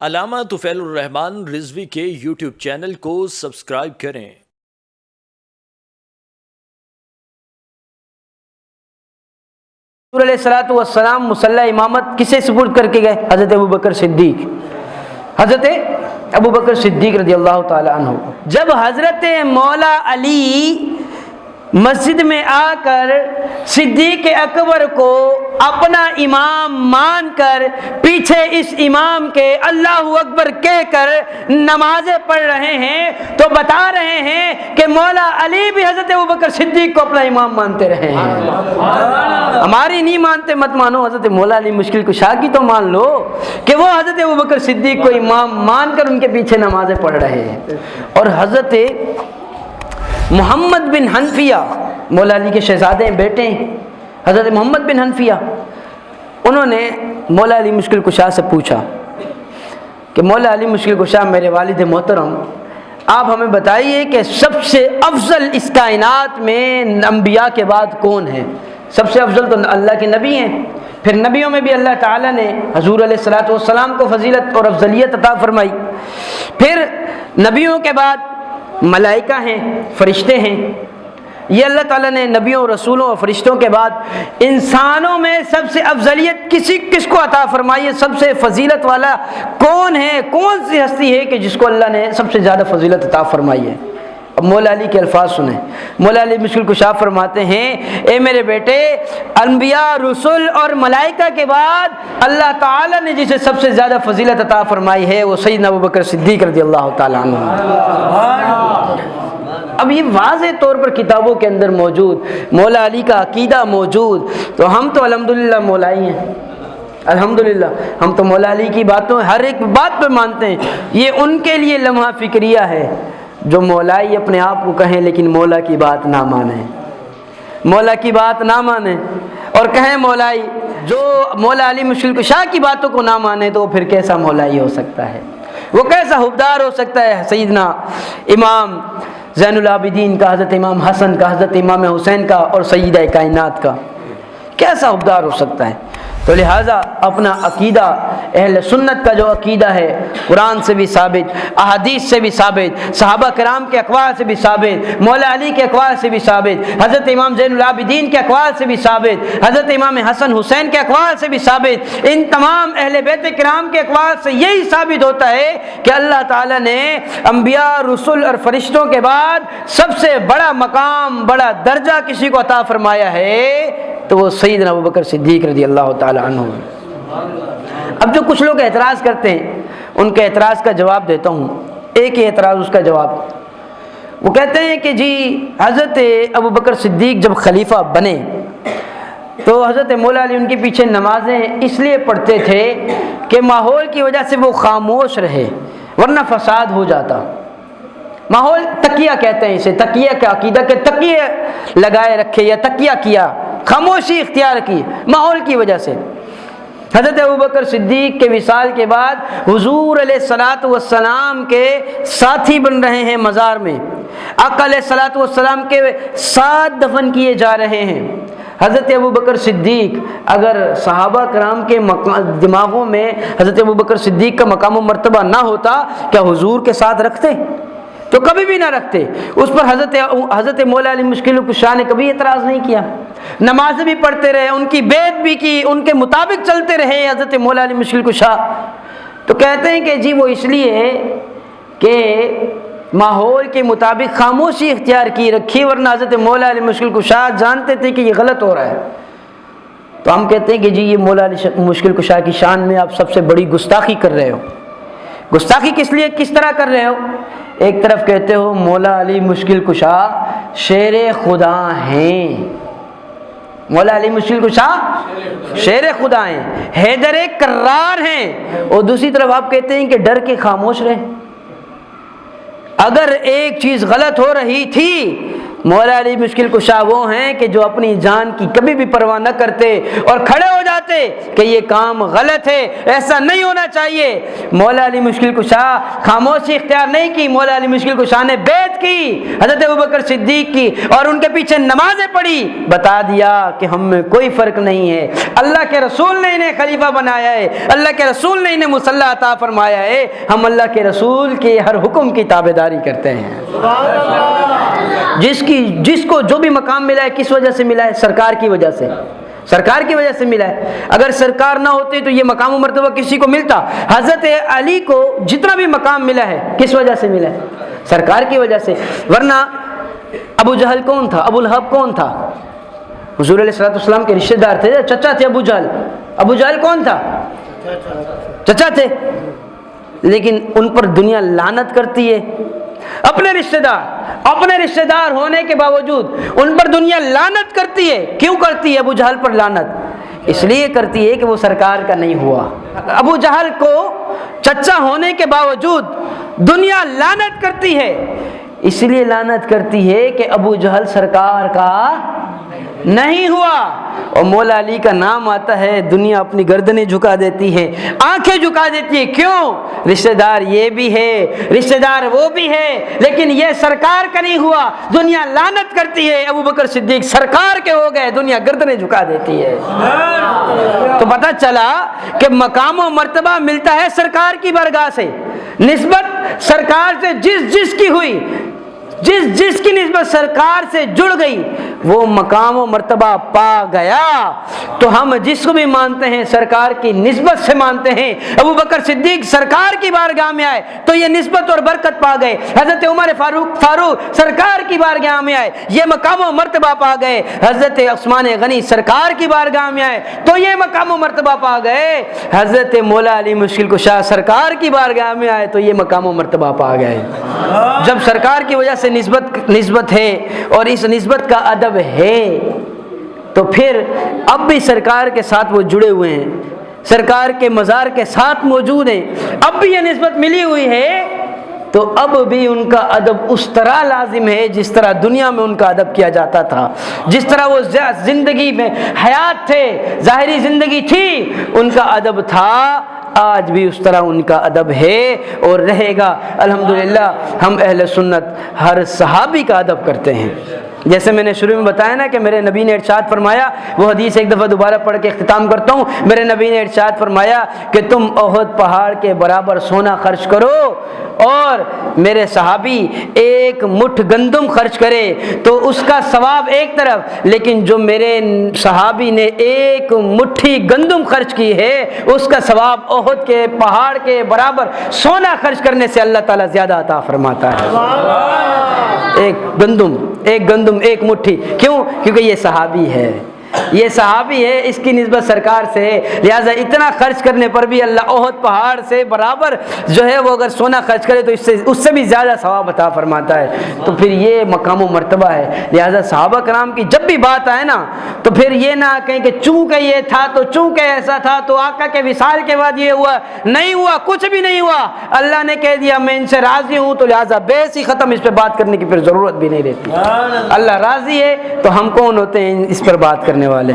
علامہ طفیل الرحمان رضوی کے YouTube channel کو subscribe کریں۔ حضور علیہ الصلوۃ والسلام مصلی امامت کسے سپرد کر کے گئے؟ حضرت ابوبکر صدیق، حضرت ابوبکر صدیق رضی اللہ تعالی عنہ۔ جب حضرت مولا علی مسجد میں آ کر صدیق اکبر کو اپنا امام مان کر پیچھے اس امام کے اللہ اکبر کہہ کر نمازیں پڑھ رہے ہیں تو بتا رہے ہیں کہ مولا علی بھی حضرت ابوبکر صدیق کو اپنا امام مانتے رہے ہیں۔ ہماری نہیں مانتے مت مانو، حضرت مولا علی مشکل کشا کی تو مان لو کہ وہ حضرت ابوبکر صدیق کو امام مان کر ان کے پیچھے نمازیں پڑھ رہے ہیں۔ اور حضرت محمد بن حنفیہ مولا علی کے شہزادے ہیں، بیٹے ہیں حضرت محمد بن حنفیہ، انہوں نے مولا علی مشکل کشا سے پوچھا کہ مولا علی مشکل کشا میرے والد محترم، آپ ہمیں بتائیے کہ سب سے افضل اس کائنات میں انبیاء کے بعد کون ہے؟ سب سے افضل تو اللہ کے نبی ہیں، پھر نبیوں میں بھی اللہ تعالیٰ نے حضور علیہ الصلوۃ والسلام کو فضیلت اور افضلیت عطا فرمائی، پھر نبیوں کے بعد ملائکہ ہیں، فرشتے ہیں، یہ اللہ تعالیٰ نے نبیوں رسولوں اور فرشتوں کے بعد انسانوں میں سب سے افضلیت کس کو عطا فرمائی ہے؟ سب سے فضیلت والا کون ہے؟ کون سی ہستی ہے کہ جس کو اللہ نے سب سے زیادہ فضیلت عطا فرمائی ہے؟ اب مولا علی کے الفاظ سنیں، مولا علی مشکل کشا فرماتے ہیں، اے میرے بیٹے، انبیاء رسول اور ملائکہ کے بعد اللہ تعالیٰ نے جسے سب سے زیادہ فضیلت عطا فرمائی ہے وہ سیدنا ابوبکر صدیق رضی اللہ تعالیٰ عنہ۔ اب یہ واضح طور پر کتابوں کے اندر موجود، مولا علی کا عقیدہ موجود، تو ہم تو الحمدللہ مولائی ہیں، الحمدللہ ہم تو مولا علی کی باتوں ہر ایک بات پہ مانتے ہیں۔ یہ ان کے لیے لمحہ فکریہ ہے جو مولائی اپنے آپ کو کہیں لیکن مولا کی بات نہ مانیں، مولا کی بات نہ مانیں اور کہیں مولائی۔ جو مولا علی مشکل کشا کی باتوں کو نہ مانے تو پھر کیسا مولائی ہو سکتا ہے؟ وہ کیسا حبدار ہو سکتا ہے سیدنا امام زین العابدین کا، حضرت امام حسن کا، حضرت امام حسین کا اور سیدہ کائنات کا؟ کیسا حبدار ہو سکتا ہے؟ تو لہٰذا اپنا عقیدہ اہل سنت کا جو عقیدہ ہے قرآن سے بھی ثابت، احادیث سے بھی ثابت، صحابہ کرام کے اقوال سے بھی ثابت، مولا علی کے اقوال سے بھی ثابت، حضرت امام زین العابدین کے اقوال سے بھی ثابت، حضرت امام حسن حسین کے اقوال سے بھی ثابت، ان تمام اہل بیت کرام کے اقوال سے یہی ثابت ہوتا ہے کہ اللہ تعالیٰ نے انبیاء رسول اور فرشتوں کے بعد سب سے بڑا مقام، بڑا درجہ کسی کو عطا فرمایا ہے تو وہ سیدنا ابوبکر صدیق رضی اللہ تعالی عنہ۔ اب جو کچھ لوگ اعتراض کرتے ہیں ان کے اعتراض کا جواب دیتا ہوں، ایک ہی اعتراض اس کا جواب، وہ کہتے ہیں کہ جی حضرت ابوبکر صدیق جب خلیفہ بنے تو حضرت مولا علی ان کے پیچھے نمازیں اس لیے پڑھتے تھے کہ ماحول کی وجہ سے وہ خاموش رہے ورنہ فساد ہو جاتا۔ ماحول تقیہ کہتے ہیں اسے، تقیہ کا عقیدہ کہ تقیہ لگائے رکھے یا تقیہ کیا، خاموشی اختیار کی ماحول کی وجہ سے۔ حضرت ابوبکر صدیق کے وصال کے بعد حضور علیہ الصلوۃ والسلام کے ساتھی بن رہے ہیں مزار میں، آقا علیہ الصلوۃ والسلام کے ساتھ دفن کیے جا رہے ہیں۔ حضرت ابوبکر صدیق اگر صحابہ کرام کے دماغوں میں حضرت ابوبکر صدیق کا مقام و مرتبہ نہ ہوتا کیا حضور کے ساتھ رکھتے؟ تو کبھی بھی نہ رکھتے۔ اس پر حضرت مولا علی مشکل کشا نے کبھی اعتراض نہیں کیا، نمازیں بھی پڑھتے رہے، ان کی بیعت بھی کی، ان کے مطابق چلتے رہے حضرت مولا علی مشکل کشا۔ تو کہتے ہیں کہ جی وہ اس لیے کہ ماحول کے مطابق خاموشی اختیار کی رکھی، ورنہ حضرت مولا علی مشکل کشا جانتے تھے کہ یہ غلط ہو رہا ہے۔ تو ہم کہتے ہیں کہ جی یہ مولا علی مشکل کشا کی شان میں آپ سب سے بڑی گستاخی کر رہے ہو۔ گستاخی کس لیے، کس طرح کر رہے ہو؟ ایک طرف کہتے ہو مولا علی مشکل کشا شیر خدا ہیں، مولا علی مشکل کشا شیر خدا ہیں، حیدر کرار ہیں، اور دوسری طرف آپ کہتے ہیں کہ ڈر کے خاموش رہیں۔ اگر ایک چیز غلط ہو رہی تھی مولا علی مشکل کشا وہ ہیں کہ جو اپنی جان کی کبھی بھی پرواہ نہ کرتے اور کھڑے ہو جاتے کہ یہ کام غلط ہے، ایسا نہیں ہونا چاہیے۔ مولا علی مشکل کشا خاموشی اختیار نہیں کی، مولا علی مشکل کشا نے بیعت کی حضرت ابوبکر صدیق کی اور ان کے پیچھے نمازیں پڑھی، بتا دیا کہ ہم میں کوئی فرق نہیں ہے، اللہ کے رسول نے انہیں خلیفہ بنایا ہے، اللہ کے رسول نے انہیں مصلی عطا فرمایا ہے، ہم اللہ کے رسول کے ہر حکم کی تابعداری کرتے ہیں۔ جس کو جو بھی مقام ملا ہے کس وجہ سے ملا ہے؟ سرکار کی وجہ سے، سرکار کی وجہ سے ملا ہے۔ اگر سرکار نہ ہوتے تو یہ مقام و مرتبہ کسی کو ملتا؟ حضرت علی کو جتنا بھی مقام ملا ہے کس وجہ سے ملا ہے؟ سرکار کی وجہ سے۔ ورنہ ابو جہل کون تھا؟ ابو لہب کون تھا؟ حضور علیہ الصلوۃ والسلام کے رشتہ دار تھے، چچا تھے ابو جہل۔ ابو جہل کون تھا؟ چچا تھے، لیکن ان پر دنیا لعنت کرتی ہے۔ اپنے رشتہ دار ہونے کے باوجود ان پر دنیا لعنت کرتی ہے۔ کیوں کرتی ہے ابو جہل پر لعنت؟ اس لیے کرتی ہے کہ وہ سرکار کا نہیں ہوا۔ ابو جہل کو چچا ہونے کے باوجود دنیا لعنت کرتی ہے، اس لیے لعنت کرتی ہے کہ ابو جہل سرکار کا نہیں ہوا۔ اور مولا علی کا نام آتا ہے، دنیا اپنی گردنیں جھکا دیتی ہے، آنکھیں جھکا دیتی ہے۔ کیوں؟ رشتہ دار یہ بھی ہے، رشتہ دار وہ بھی ہے، لیکن یہ سرکار کا نہیں ہوا، دنیا لعنت کرتی ہے۔ ابو بکر صدیق سرکار کے ہو گئے، دنیا گردنیں جھکا دیتی ہے۔ تو پتہ چلا کہ مقام و مرتبہ ملتا ہے سرکار کی بارگاہ سے، نسبت سرکار سے جس کی ہوئی، جس کی نسبت سرکار سے جڑ گئی وہ مقام و مرتبہ پا گیا۔ تو ہم جس کو بھی مانتے ہیں سرکار کی نسبت سے مانتے ہیں۔ ابو بکر صدیق سرکار کی بارگاہ میں آئے تو یہ نسبت اور برکت پا گئے۔ حضرت عمر فاروق سرکار کی بارگاہ میں آئے، یہ مقام و مرتبہ پا گئے۔ حضرت عثمان غنی سرکار کی بارگاہ میں آئے تو یہ مقام و مرتبہ پا گئے۔ حضرت مولا علی مشکل کشا سرکار کی بارگاہ میں آئے تو یہ مقام و مرتبہ پا گئے۔ جب سرکار کی وجہ سے نسبت ہے اور اس نسبت کا ادب ہے تو پھر اب بھی سرکار کے ساتھ وہ جڑے ہوئے ہیں، سرکار کے مزار کے ساتھ موجود ہیں، اب بھی یہ نسبت ملی ہوئی ہے تو اب بھی ان کا ادب اس طرح لازم ہے جس طرح دنیا میں ان کا ادب کیا جاتا تھا، جس طرح وہ زندگی میں حیات تھے، ظاہری زندگی تھی، ان کا ادب تھا، آج بھی اس طرح ان کا ادب ہے اور رہے گا۔ الحمدللہ ہم اہل سنت ہر صحابی کا ادب کرتے ہیں۔ جیسے میں نے شروع میں بتایا نا کہ میرے نبی نے ارشاد فرمایا، وہ حدیث ایک دفعہ دوبارہ پڑھ کے اختتام کرتا ہوں۔ میرے نبی نے ارشاد فرمایا کہ تم احد پہاڑ کے برابر سونا خرچ کرو اور میرے صحابی ایک مٹھ گندم خرچ کرے تو اس کا ثواب ایک طرف، لیکن جو میرے صحابی نے ایک مٹھی گندم خرچ کی ہے اس کا ثواب احد کے پہاڑ کے برابر سونا خرچ کرنے سے اللہ تعالیٰ زیادہ عطا فرماتا ہے۔ ایک گندم ایک مٹھی، کیوں؟ کیونکہ یہ صحابی ہے، یہ صحابی ہے، اس کی نسبت سرکار سے ہے، لہٰذا اتنا خرچ کرنے پر بھی اللہ احد پہاڑ سے برابر جو ہے وہ اگر سونا خرچ کرے تو اس سے بھی زیادہ ثواب عطا فرماتا ہے۔ تو پھر یہ مقام و مرتبہ ہے۔ لہٰذا صحابہ کرام کی جب بھی بات آئے نا تو پھر یہ نہ کہیں کہ چونکہ یہ تھا تو چونکہ ایسا تھا تو آقا کے وصال کے بعد یہ ہوا، نہیں ہوا، کچھ بھی نہیں ہوا، اللہ نے کہہ دیا میں ان سے راضی ہوں تو لہٰذا بحث ہی ختم، اس پہ بات کرنے کی پھر ضرورت بھی نہیں رہتی۔ اللہ راضی ہے تو ہم کون ہوتے ہیں اس پر بات کرنے والے؟